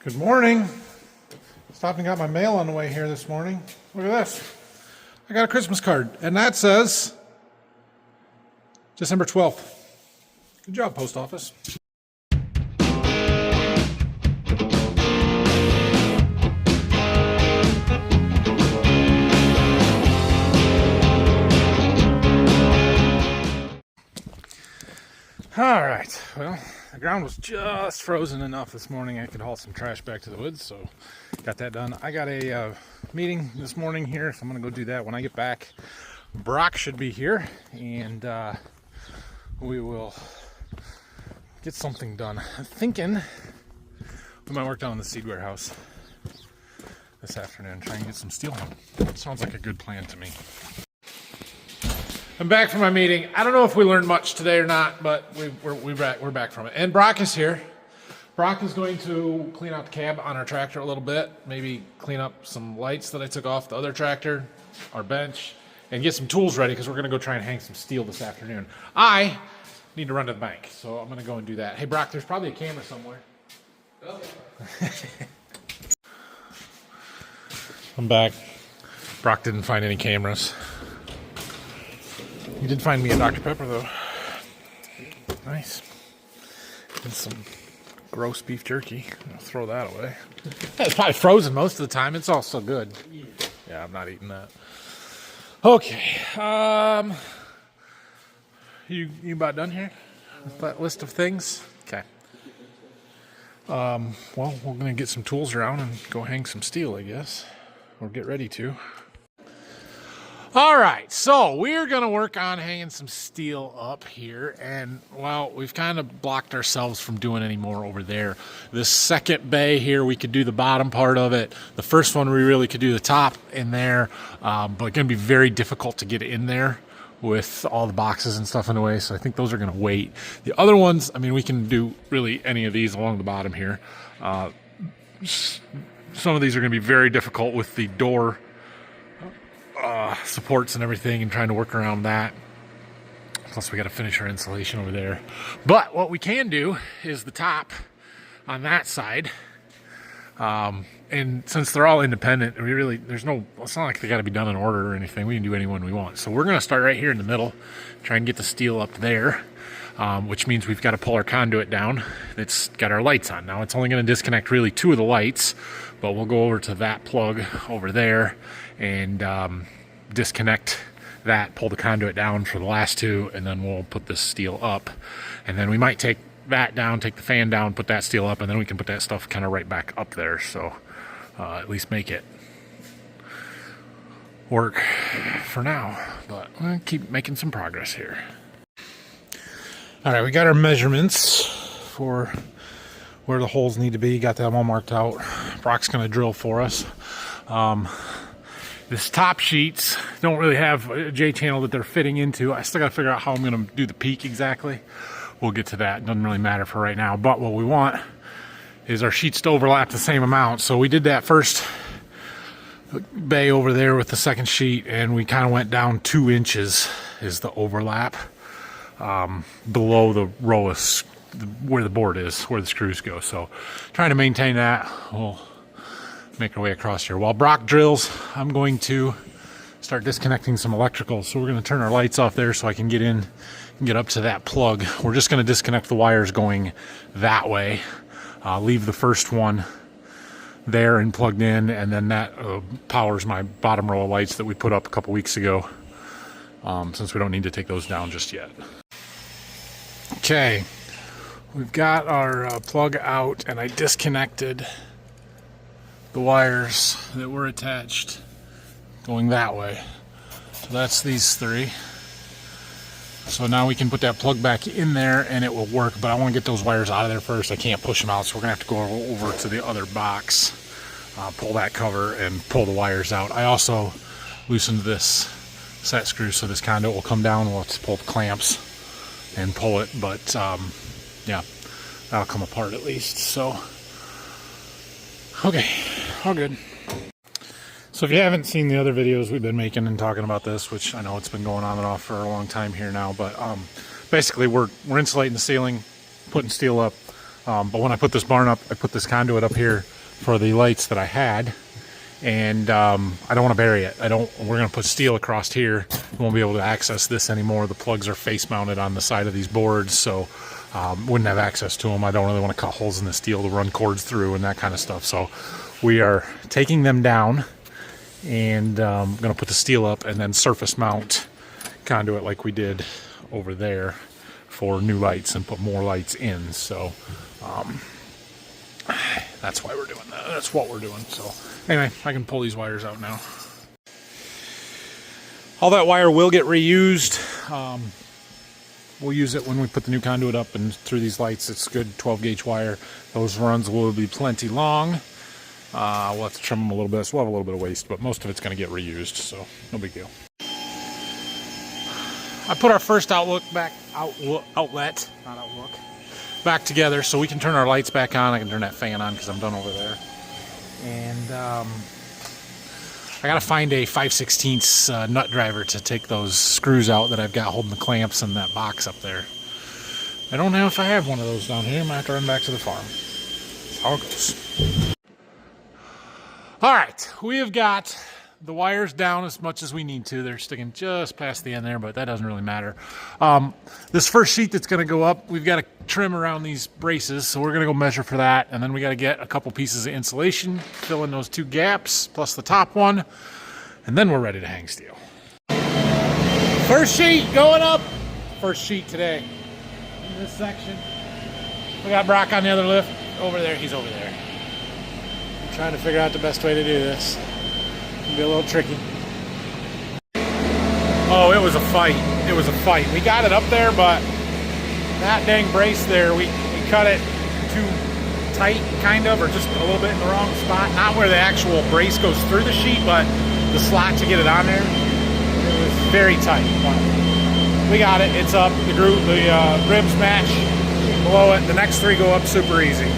Good morning. Stopped and got my mail on the way here this morning. Look at this. I got a Christmas card, and that says December 12th. Good job, Post Office. All right, well, the ground was just frozen enough this morning I could haul some trash back to the woods, so got that done. I got a meeting this morning here, so I'm going to go do that when I get back. Brock should be here, and we will get something done. I'm thinking we might work down in the seed warehouse this afternoon, try and get some steel hung. Sounds like a good plan to me. I'm back from my meeting. I don't know if we learned much today or not, but we're back from it. And Brock is here. Brock is going to clean out the cab on our tractor a little bit, maybe clean up some lights that I took off the other tractor, our bench, and get some tools ready because we're going to go try and hang some steel this afternoon. I need to run to the bank, so I'm going to go and do that. Hey, Brock, there's probably a camera somewhere. Okay. I'm back. Brock didn't find any cameras. He did find me a Dr. Pepper, though. Nice. And some gross beef jerky. I'll throw that away. It's probably frozen most of the time. It's all so good. Yeah, I'm not eating that. Okay. You about done here with that list of things? Okay. Well, we're going to get some tools around and go hang some steel, I guess. Or get ready to. All right, so we're going to work on hanging some steel up here, and, well, we've kind of blocked ourselves from doing any more over there. This second bay here, we could do the bottom part of it. The first one, we really could do the top in there, but it's going to be very difficult to get in there with all the boxes and stuff in the way, so I think those are going to wait. The other ones, I mean, we can do really any of these along the bottom here. Some of these are going to be very difficult with the door supports and everything, and trying to work around that. Plus we got to finish our insulation over there. But what we can do is the top on that side, and since they're all independent, we really, it's not like they got to be done in order or anything. We can do any one we want. So we're going to start right here in the middle, try and get the steel up there, which means we've got to pull our conduit down. It's got our lights on. Now it's only going to disconnect really 2 of the lights, but we'll go over to that plug over there and disconnect that, pull the conduit down for the last 2, and then we'll put this steel up. And then we might take that down, take the fan down, put that steel up, and then we can put that stuff kind of right back up there. So at least make it work for now. But we'll keep making some progress here. All right, we got our measurements for where the holes need to be. Got that all marked out. Brock's going to drill for us. This top sheets don't really have a J-channel that they're fitting into. I still got to figure out how I'm going to do the peak exactly. We'll get to that. It doesn't really matter for right now. But what we want is our sheets to overlap the same amount. So we did that first bay over there with the second sheet, and we kind of went down 2 inches is the overlap below the row of where the board is, where the screws go. So trying to maintain that. We'll make our way across here. While Brock drills, I'm going to start disconnecting some electrical. So we're going to turn our lights off there so I can get in and get up to that plug. We're just going to disconnect the wires going that way. Leave the first one there and plugged in, and then that powers my bottom row of lights that we put up a couple weeks ago, since we don't need to take those down just yet. Okay, we've got our plug out, and I disconnected the wires that were attached going that way. So that's these 3. So now we can put that plug back in there and it will work, but I want to get those wires out of there first. I can't push them out, so we're gonna have to go over to the other box, pull that cover and pull the wires out. I also loosened this set screw so this conduit will come down. We'll have to pull the clamps and pull it, but yeah, that'll come apart at least. So okay, all good. So if you haven't seen the other videos we've been making and talking about this, which I know it's been going on and off for a long time here now, but basically we're insulating the ceiling, putting steel up, But when I put this barn up, I put this conduit up here for the lights that I had. And I don't want to bury it. We're going to put steel across here. We won't be able to access this anymore. The plugs are face mounted on the side of these boards, so wouldn't have access to them. I don't really want to cut holes in the steel to run cords through and that kind of stuff. So we are taking them down and going to put the steel up and then surface mount conduit like we did over there for new lights and put more lights in. So that's why we're doing that. That's what we're doing. So anyway, I can pull these wires out now. All that wire will get reused. We'll use it when we put the new conduit up and through these lights. It's good 12 gauge wire. Those runs will be plenty long. We'll have to trim them a little bit, so we'll have a little bit of waste, but most of it's going to get reused, so no big deal. I put our first outlet back together so we can turn our lights back on. I can turn that fan on because I'm done over there. And I gotta find a 5/16 nut driver to take those screws out that I've got holding the clamps in that box up there. I don't know if I have one of those down here. I might have to run back to the farm. That's how it goes. All right, we have got the wires down as much as we need to. They're sticking just past the end there, but that doesn't really matter. This first sheet that's gonna go up, we've got to trim around these braces, so we're gonna go measure for that, and then we gotta get a couple pieces of insulation, fill in those 2 gaps, plus the top one, and then we're ready to hang steel. First sheet going up. First sheet today. In this section. We got Brock on the other lift. Over there, he's over there. I'm trying to figure out the best way to do this. It'll be a little tricky. Oh, it was a fight. It was a fight. We got it up there, but that dang brace there, we cut it too tight, kind of, or just a little bit in the wrong spot. Not where the actual brace goes through the sheet, but the slot to get it on there. It was very tight, but we got it. It's up. The ribs match below it. The next 3 go up super easy.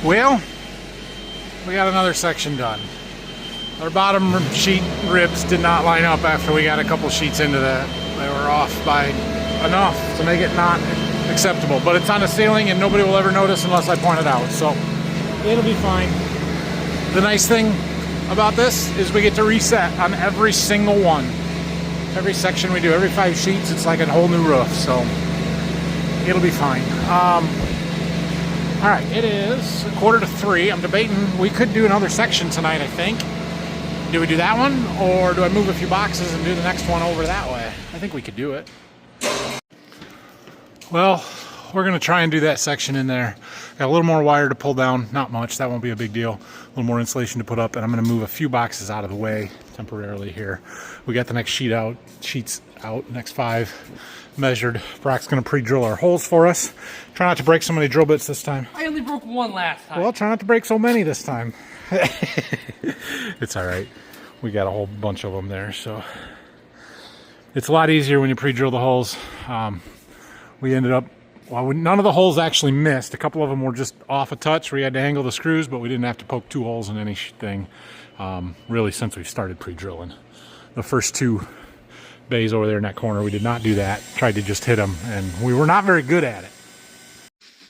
Well, we got another section done. Our bottom sheet ribs did not line up after we got a couple sheets into that. They were off by enough to make it not acceptable. But it's on the ceiling and nobody will ever notice unless I point it out. So it'll be fine. The nice thing about this is we get to reset on every single one. Every section we do, every 5 sheets, it's like a whole new roof. So it'll be fine. All right, it is 2:45. I'm debating, we could do another section tonight, I think. Do we do that one, or do I move a few boxes and do the next one over that way? I think we could do it. Well, we're gonna try and do that section in there. Got a little more wire to pull down, not much, that won't be a big deal. A little more insulation to put up, and I'm gonna move a few boxes out of the way temporarily here. We got the next sheets out, next 5 measured. Brock's gonna pre-drill our holes for us. Try not to break so many drill bits this time. I only broke 1 last time. Well, try not to break so many this time. It's all right. We got a whole bunch of them there, so it's a lot easier when you pre-drill the holes. We ended up, well, none of the holes actually missed. A couple of them were just off a touch where you had to angle the screws, but we didn't have to poke 2 holes in anything really since we started pre-drilling. The first 2 bays over there in that corner, we did not do that. Tried to just hit them, and we were not very good at it.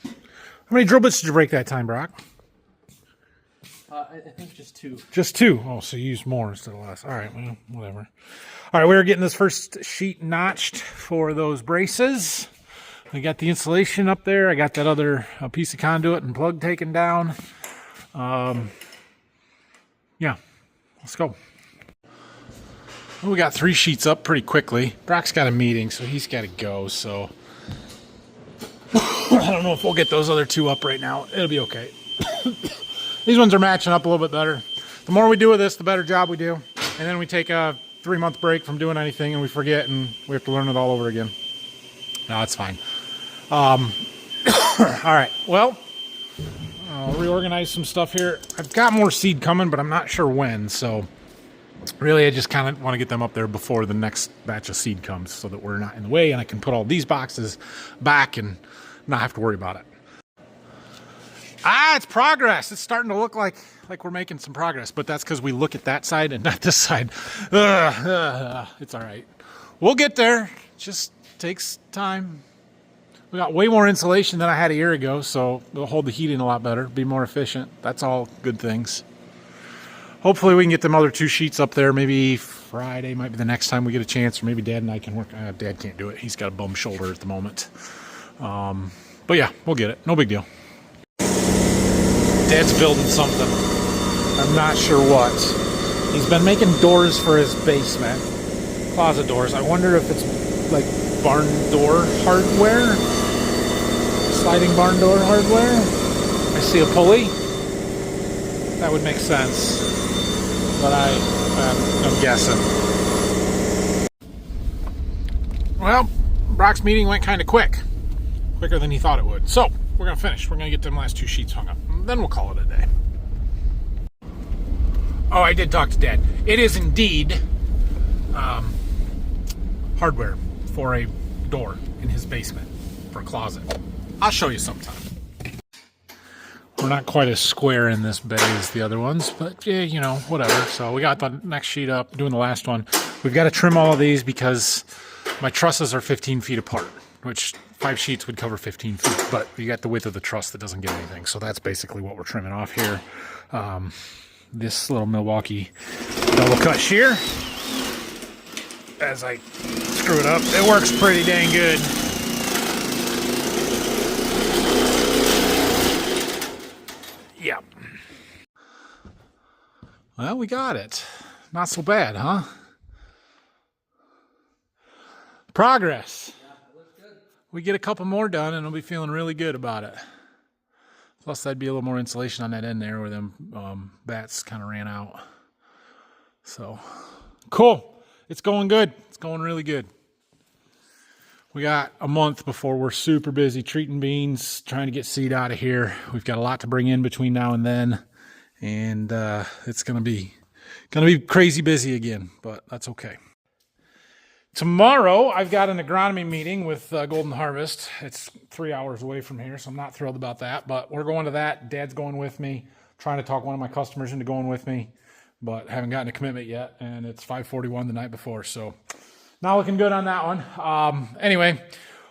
How many drill bits did you break that time, Brock? I think just 2. Just 2. Oh, so you used more instead of less. All right, well, whatever. All right, we're getting this first sheet notched for those braces. We got the insulation up there. I got that other piece of conduit and plug taken down. Yeah, let's go. Well, we got 3 sheets up pretty quickly. Brock's got a meeting, so he's got to go. So I don't know if we'll get those other 2 up right now. It'll be okay. These ones are matching up a little bit better. The more we do with this, the better job we do. And then we take a 3-month break from doing anything and we forget and we have to learn it all over again. No, it's fine. All right, well, I'll reorganize some stuff here. I've got more seed coming, but I'm not sure when. So really, I just kind of want to get them up there before the next batch of seed comes so that we're not in the way and I can put all these boxes back and not have to worry about it. It's progress. It's starting to look like we're making some progress, but that's because we look at that side and not this side. It's all right. We'll get there. Just takes time. We got way more insulation than I had a year ago, so it'll hold the heat in a lot better, be more efficient. That's all good things. Hopefully we can get them other 2 sheets up there. Maybe Friday might be the next time we get a chance, or maybe Dad and I can work. Dad can't do it. He's got a bum shoulder at the moment. But yeah, we'll get it. No big deal. Dad's building something. I'm not sure what. He's been making doors for his basement. Closet doors. I wonder if it's like barn door hardware. Sliding barn door hardware. I see a pulley. That would make sense. But I'm guessing. Well, Brock's meeting went kind of quick. Quicker than he thought it would. So, we're going to finish. We're going to get them last 2 sheets hung up. Then we'll call it a day. Oh, I did talk to Dad. It is indeed hardware for a door in his basement for a closet. I'll show you sometime. We're not quite as square in this bay as the other ones, but yeah, you know, whatever. So we got the next sheet up, doing the last one. We've got to trim all of these because my trusses are 15 feet apart, which 5 sheets would cover 15 feet, but you got the width of the truss that doesn't get anything. So that's basically what we're trimming off here. This little Milwaukee double cut shear, as I screw it up, it works pretty dang good. Yep. Well, we got it. Not so bad, huh? Progress. Yeah, it looks good. We get a couple more done and I'll be feeling really good about it. Plus, that'd be a little more insulation on that end there where them bats kind of ran out. So, cool. It's going good. It's going really good. We got a month before we're super busy treating beans, trying to get seed out of here. We've got a lot to bring in between now and then, and it's gonna be crazy busy again, but that's okay. Tomorrow, I've got an agronomy meeting with Golden Harvest. It's 3 hours away from here, so I'm not thrilled about that, but we're going to that. Dad's going with me, trying to talk one of my customers into going with me, but haven't gotten a commitment yet, and it's 5:41 the night before, so not looking good on that one. Anyway,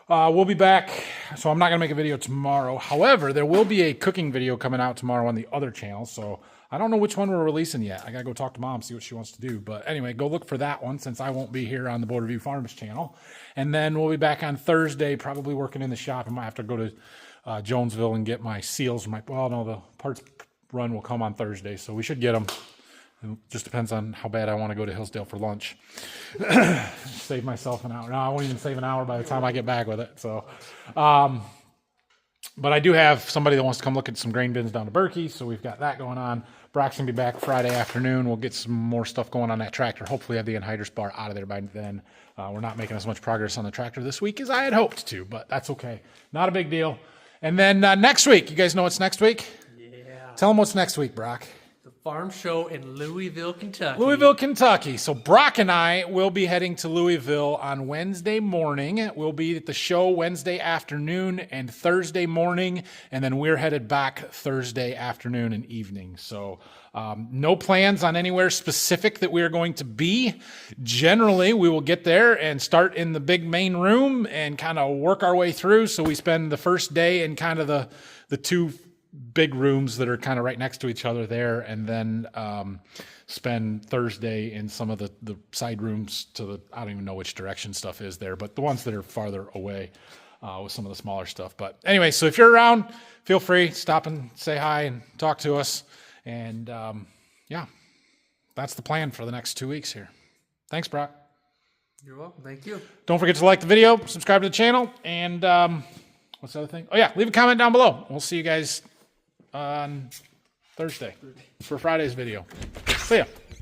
we'll be back, so I'm not going to make a video tomorrow. However, there will be a cooking video coming out tomorrow on the other channel, so I don't know which one we're releasing yet. I got to go talk to Mom, see what she wants to do. But anyway, go look for that one since I won't be here on the Border View Farms channel. And then we'll be back on Thursday, probably working in the shop. I might have to go to Jonesville and get my seals. Well, no, the parts run will come on Thursday, so we should get them. It just depends on how bad I want to go to Hillsdale for lunch. Save myself an hour. No, I won't even save an hour by the time I get back with it. So, but I do have somebody that wants to come look at some grain bins down to Berkey, so we've got that going on. Brock's going to be back Friday afternoon. We'll get some more stuff going on that tractor. Hopefully have the anhydrous bar out of there by then. We're not making as much progress on the tractor this week as I had hoped to, but that's okay. Not a big deal. And then next week, you guys know what's next week? Yeah. Tell them what's next week, Brock. The farm show in Louisville, Kentucky. Louisville, Kentucky. So Brock and I will be heading to Louisville on Wednesday morning. We'll be at the show Wednesday afternoon and Thursday morning, and then we're headed back Thursday afternoon and evening. So no plans on anywhere specific that we are going to be. Generally, we will get there and start in the big main room and kind of work our way through. So we spend the first day in kind of the two big rooms that are kind of right next to each other there, and then spend Thursday in some of the side rooms to the, I don't even know which direction stuff is there, but the ones that are farther away with some of the smaller stuff. But anyway, so if you're around, feel free, stop and say hi and talk to us. And yeah, that's the plan for the next 2 weeks here. Thanks, Brock. You're welcome. Thank you. Don't forget to like the video, subscribe to the channel, and what's the other thing? Oh yeah, leave a comment down below. We'll see you guys on Thursday for Friday's video. See ya.